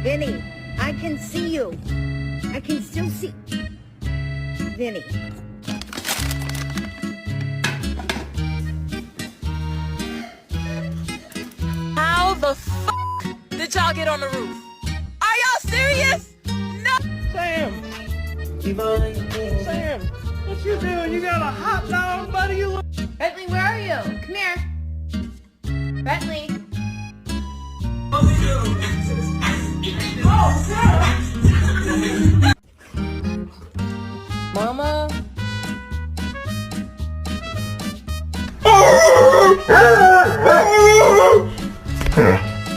Vinny, I can see you. I can still see... Vinny. How the f*** did y'all get on the roof? Are y'all serious? No! Sam! Sam! What you doing? You got a hot dog, buddy? You look... Bentley, where are you? Come here. Bentley. Oh,